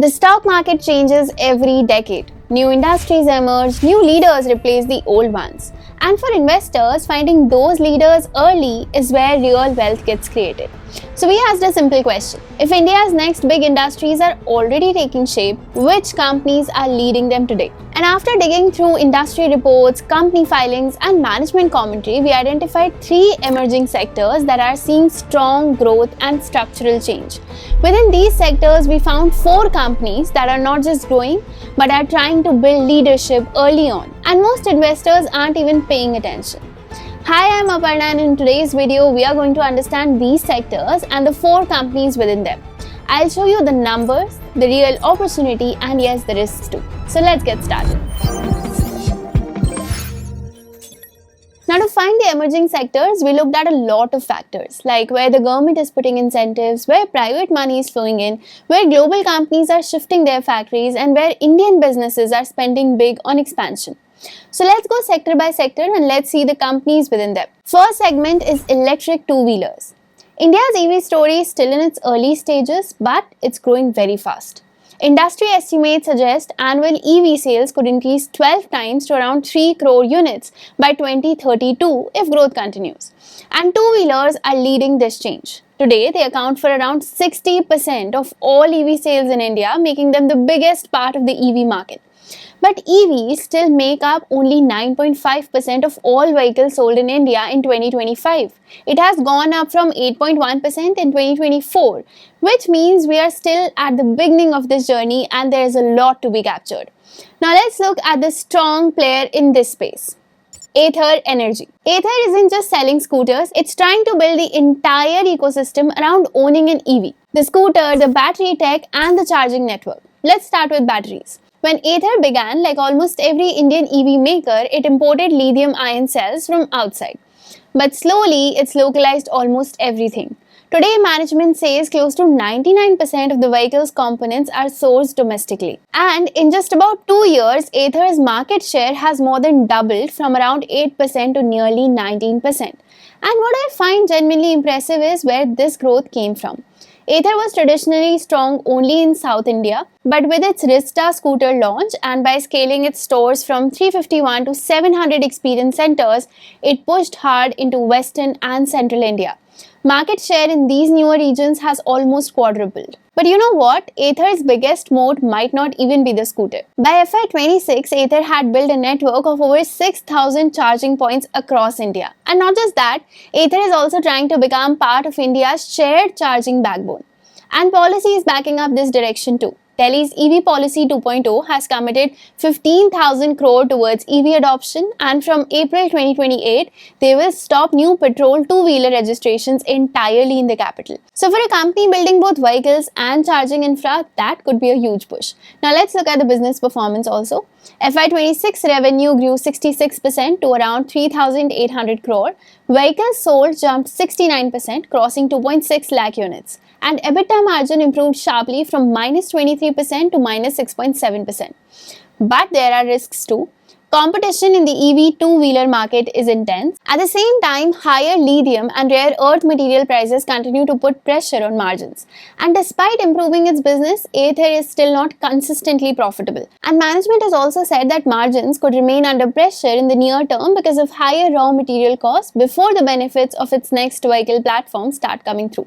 The stock market changes every decade. New industries emerge, new leaders replace the old ones. And for investors, finding those leaders early is where real wealth gets created. So we asked a simple question. If India's next big industries are already taking shape, which companies are leading them today? And after digging through industry reports, company filings, and management commentary, we identified 3 emerging sectors that are seeing strong growth and structural change. Within these sectors, we found 4 companies that are not just growing, but are trying to build leadership early on. And most investors aren't even paying attention. Hi, I'm Aparna, and in today's video, we are going to understand these sectors and the 4 companies within them. I'll show you the numbers, the real opportunity, and yes, the risks too. So let's get started. Now, to find the emerging sectors, we looked at a lot of factors, like where the government is putting incentives, where private money is flowing in, where global companies are shifting their factories, and where Indian businesses are spending big on expansion. So let's go sector by sector and let's see the companies within them. First segment is electric two-wheelers. India's EV story is still in its early stages, but it's growing very fast. Industry estimates suggest annual EV sales could increase 12 times to around 3 crore units by 2032 if growth continues. And two-wheelers are leading this change. Today, they account for around 60% of all EV sales in India, making them the biggest part of the EV market. But EVs still make up only 9.5% of all vehicles sold in India in 2025. It has gone up from 8.1% in 2024, which means we are still at the beginning of this journey and there is a lot to be captured. Now let's look at the strong player in this space. Ather Energy. Ather isn't just selling scooters, it's trying to build the entire ecosystem around owning an EV. The scooter, the battery tech, and the charging network. Let's start with batteries. When Ather began, like almost every Indian EV maker, it imported lithium-ion cells from outside. But slowly, it's localized almost everything. Today, management says close to 99% of the vehicle's components are sourced domestically. And in just about 2 years, Ather's market share has more than doubled from around 8% to nearly 19%. And what I find genuinely impressive is where this growth came from. Ather was traditionally strong only in South India, but with its Rista scooter launch and by scaling its stores from 351 to 700 experience centers, it pushed hard into Western and Central India. Market share in these newer regions has almost quadrupled. But you know what? Ather's biggest moat might not even be the scooter. By FY26, Ather had built a network of over 6,000 charging points across India. And not just that, Ather is also trying to become part of India's shared charging backbone. And policy is backing up this direction too. Delhi's EV Policy 2.0 has committed 15,000 crore towards EV adoption, and from April 2028, they will stop new petrol two-wheeler registrations entirely in the capital. So for a company building both vehicles and charging infra, that could be a huge push. Now let's look at the business performance also. FY26 revenue grew 66% to around 3,800 crore. Vehicles sold jumped 69%, crossing 2.6 lakh units. And EBITDA margin improved sharply from minus 23% to minus 6.7%. But there are risks too. Competition in the EV two-wheeler market is intense. At the same time, higher lithium and rare earth material prices continue to put pressure on margins. And despite improving its business, Ather is still not consistently profitable. And management has also said that margins could remain under pressure in the near term because of higher raw material costs before the benefits of its next vehicle platform start coming through.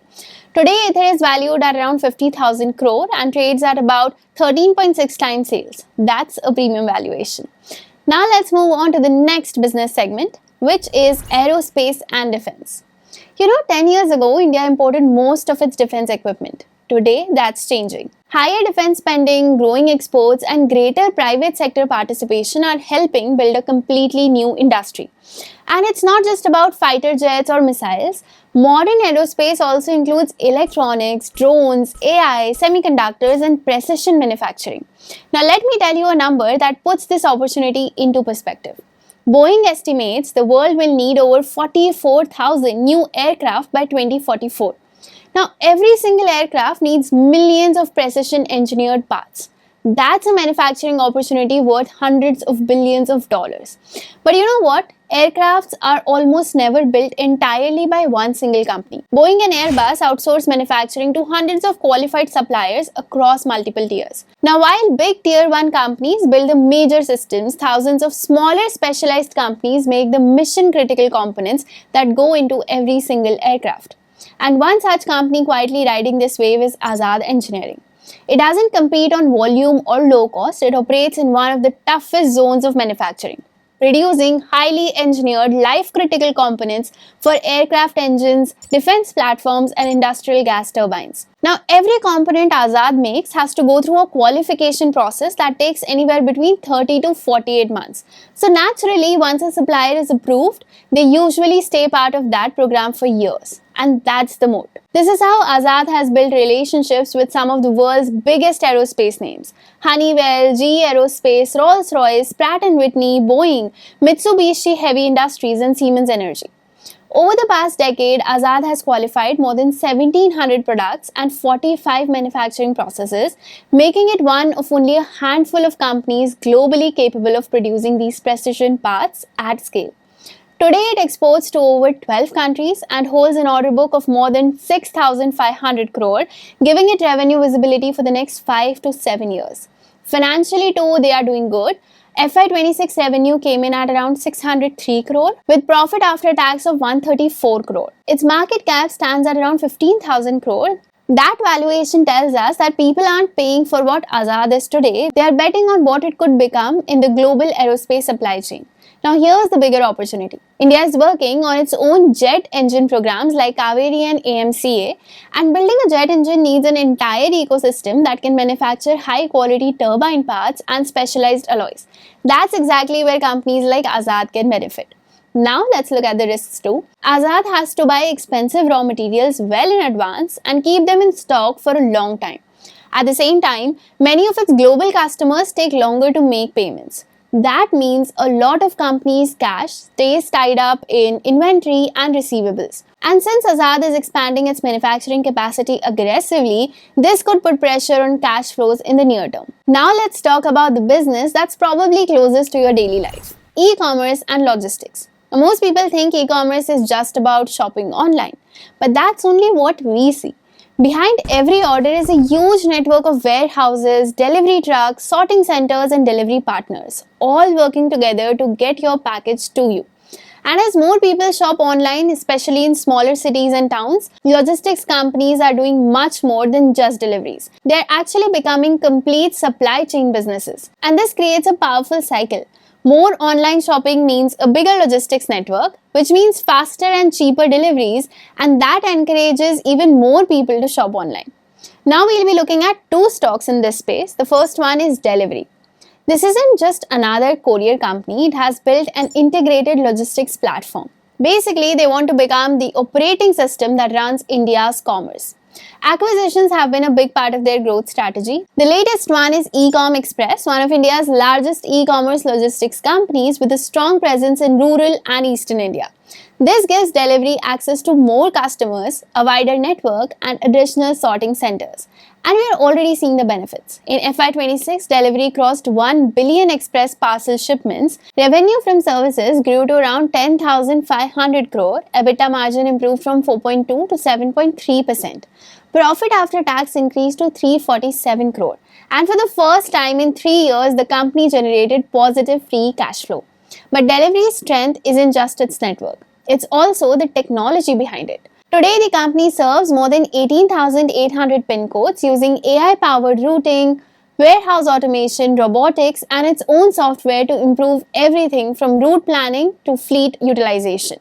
Today, Ather is valued at around 50,000 crore and trades at about 13.6 times sales. That's a premium valuation. Now let's move on to the next business segment, which is aerospace and defense. 10 years ago, India imported most of its defense equipment. Today, that's changing. Higher defense spending, growing exports, and greater private sector participation are helping build a completely new industry. And it's not just about fighter jets or missiles. Modern aerospace also includes electronics, drones, AI, semiconductors, and precision manufacturing. Now let me tell you a number that puts this opportunity into perspective. Boeing estimates the world will need over 44,000 new aircraft by 2044. Now every single aircraft needs millions of precision engineered parts. That's a manufacturing opportunity worth hundreds of billions of dollars. But you know what? aircrafts are almost never built entirely by one single company. Boeing and Airbus outsource manufacturing to hundreds of qualified suppliers across multiple tiers. Now, while big tier 1 companies build the major systems, thousands of smaller specialized companies make the mission critical components that go into every single aircraft. And one such company quietly riding this wave is Azad Engineering. It doesn't compete on volume or low cost, it operates in one of the toughest zones of manufacturing, producing highly engineered, life-critical components for aircraft engines, defense platforms, and industrial gas turbines. Now, every component Azad makes has to go through a qualification process that takes anywhere between 30 to 48 months. So naturally, once a supplier is approved, they usually stay part of that program for years. And that's the moat. This is how Azad has built relationships with some of the world's biggest aerospace names: Honeywell, GE Aerospace, Rolls-Royce, Pratt & Whitney, Boeing, Mitsubishi Heavy Industries, and Siemens Energy. Over the past decade, Azad has qualified more than 1,700 products and 45 manufacturing processes, making it one of only a handful of companies globally capable of producing these precision parts at scale. Today, it exports to over 12 countries and holds an order book of more than 6,500 crore, giving it revenue visibility for the next 5 to 7 years. Financially too, they are doing good. FY26 revenue came in at around 603 crore with profit after tax of 134 crore. Its market cap stands at around 15,000 crore. That valuation tells us that people aren't paying for what Azad is today, they are betting on what it could become in the global aerospace supply chain. Now here's the bigger opportunity. India is working on its own jet engine programs like Kaveri and AMCA, and building a jet engine needs an entire ecosystem that can manufacture high quality turbine parts and specialized alloys. That's exactly where companies like Azad can benefit. Now let's look at the risks too. Azad has to buy expensive raw materials well in advance and keep them in stock for a long time. At the same time, many of its global customers take longer to make payments. That means a lot of companies' cash stays tied up in inventory and receivables. And since Azad is expanding its manufacturing capacity aggressively, this could put pressure on cash flows in the near term. Now let's talk about the business that's probably closest to your daily life: e-commerce and logistics. Most people think e-commerce is just about shopping online, but that's only what we see. Behind every order is a huge network of warehouses, delivery trucks, sorting centers, and delivery partners, all working together to get your package to you. And as more people shop online, especially in smaller cities and towns, logistics companies are doing much more than just deliveries. They're actually becoming complete supply chain businesses. And this creates a powerful cycle. More online shopping means a bigger logistics network, which means faster and cheaper deliveries, and that encourages even more people to shop online. Now we'll be looking at two stocks in this space. The first one is Delhivery. This isn't just another courier company, it has built an integrated logistics platform. Basically, they want to become the operating system that runs India's commerce. Acquisitions have been a big part of their growth strategy. The latest one is Ecom Express, one of India's largest e-commerce logistics companies with a strong presence in rural and eastern India. This gives Delhivery access to more customers, a wider network, and additional sorting centers. And we are already seeing the benefits. In FY26, Delhivery crossed 1 billion express parcel shipments. Revenue from services grew to around 10,500 crore. EBITDA margin improved from 4.2 to 7.3%. Profit after tax increased to 347 crore. And for the first time in 3 years, the company generated positive free cash flow. But Delhivery's strength isn't just its network. It's also the technology behind it. Today, the company serves more than 18,800 PIN codes using AI-powered routing, warehouse automation, robotics, and its own software to improve everything from route planning to fleet utilization.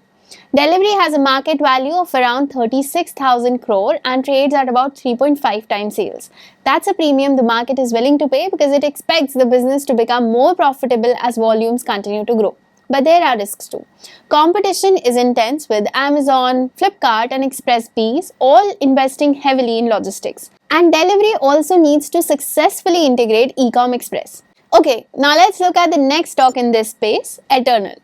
Delhivery has a market value of around 36,000 crore and trades at about 3.5 times sales. That's a premium the market is willing to pay because it expects the business to become more profitable as volumes continue to grow. But there are risks too. Competition is intense with Amazon, Flipkart, and Expressbees all investing heavily in logistics. And Delhivery also needs to successfully integrate Ecom Express. Okay, now let's look at the next stock in this space, Eternal.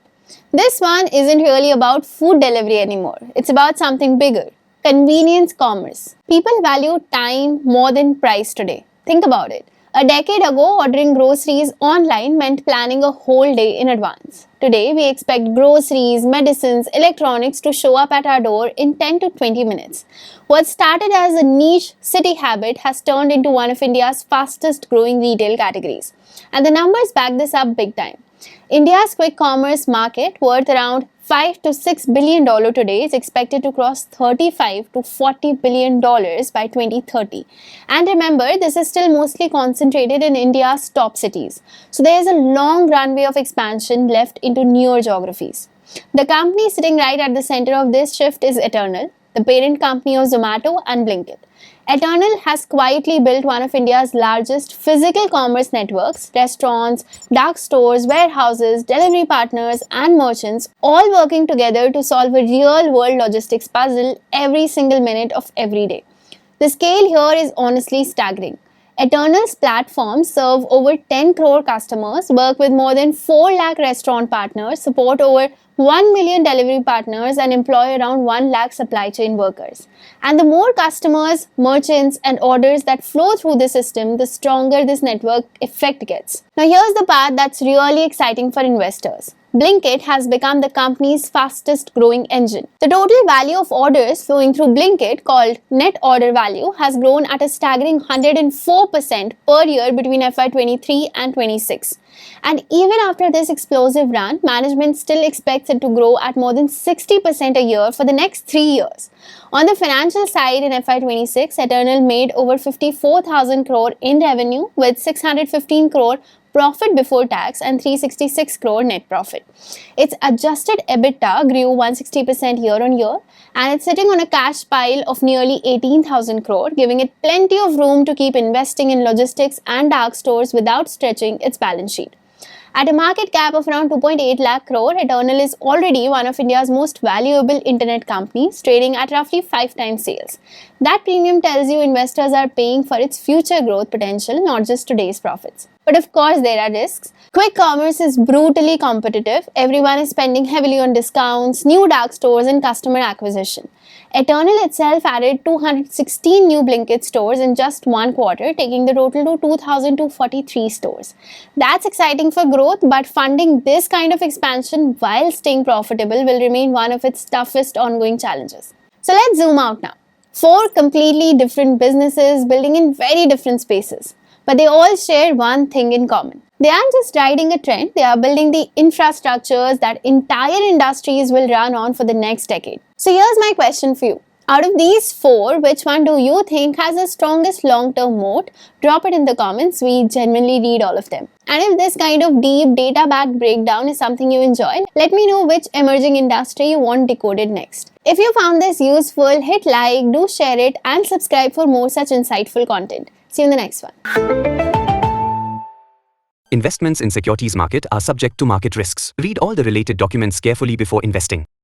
This one isn't really about food delivery anymore. It's about something bigger: convenience commerce. People value time more than price today. Think about it. A decade ago, ordering groceries online meant planning a whole day in advance. Today, we expect groceries, medicines, electronics to show up at our door in 10 to 20 minutes. What started as a niche city habit has turned into one of India's fastest growing retail categories. And the numbers back this up big time. India's quick commerce market, worth around $5 to $6 billion today, is expected to cross $35 to $40 billion by 2030. And remember, this is still mostly concentrated in India's top cities. So there is a long runway of expansion left into newer geographies. The company sitting right at the center of this shift is Eternal, the parent company of Zomato and Blinkit. Eternal has quietly built one of India's largest physical commerce networks. Restaurants, dark stores, warehouses, delivery partners, and merchants all working together to solve a real-world logistics puzzle every single minute of every day. The scale here is honestly staggering. Eternal's platforms serve over 10 crore customers, work with more than 4 lakh restaurant partners, support over 1 million delivery partners, and employ around 1 lakh supply chain workers. And the more customers, merchants, and orders that flow through the system, the stronger this network effect gets. Now here's the part that's really exciting for investors. Blinkit has become the company's fastest growing engine. The total value of orders flowing through Blinkit, called net order value, has grown at a staggering 104% per year between FY23 and 26. And even after this explosive run, management still expects it to grow at more than 60% a year for the next 3 years. On the financial side, in FY26, Eternal made over 54,000 crore in revenue with 615 crore profit before tax and 366 crore net profit. Its adjusted EBITDA grew 160% year on year, and it's sitting on a cash pile of nearly 18,000 crore, giving it plenty of room to keep investing in logistics and dark stores without stretching its balance sheet. At a market cap of around 2.8 lakh crore, Eternal is already one of India's most valuable internet companies, trading at roughly 5 times sales. That premium tells you investors are paying for its future growth potential, not just today's profits. But of course, there are risks. Quick commerce is brutally competitive. Everyone is spending heavily on discounts, new dark stores, and customer acquisition. Eternal itself added 216 new Blinkit stores in just one quarter, taking the total to 2,243 stores. That's exciting for growth, but funding this kind of expansion while staying profitable will remain one of its toughest ongoing challenges. So let's zoom out now. 4 completely different businesses building in very different spaces. But they all share one thing in common. They aren't just riding a trend, they are building the infrastructures that entire industries will run on for the next decade. So here's my question for you. Out of these 4, which one do you think has the strongest long-term moat? Drop it in the comments, we genuinely read all of them. And if this kind of deep data-backed breakdown is something you enjoy, let me know which emerging industry you want decoded next. If you found this useful, hit like, do share it, and subscribe for more such insightful content. See you in the next one. Investments in securities market are subject to market risks. Read all the related documents carefully before investing.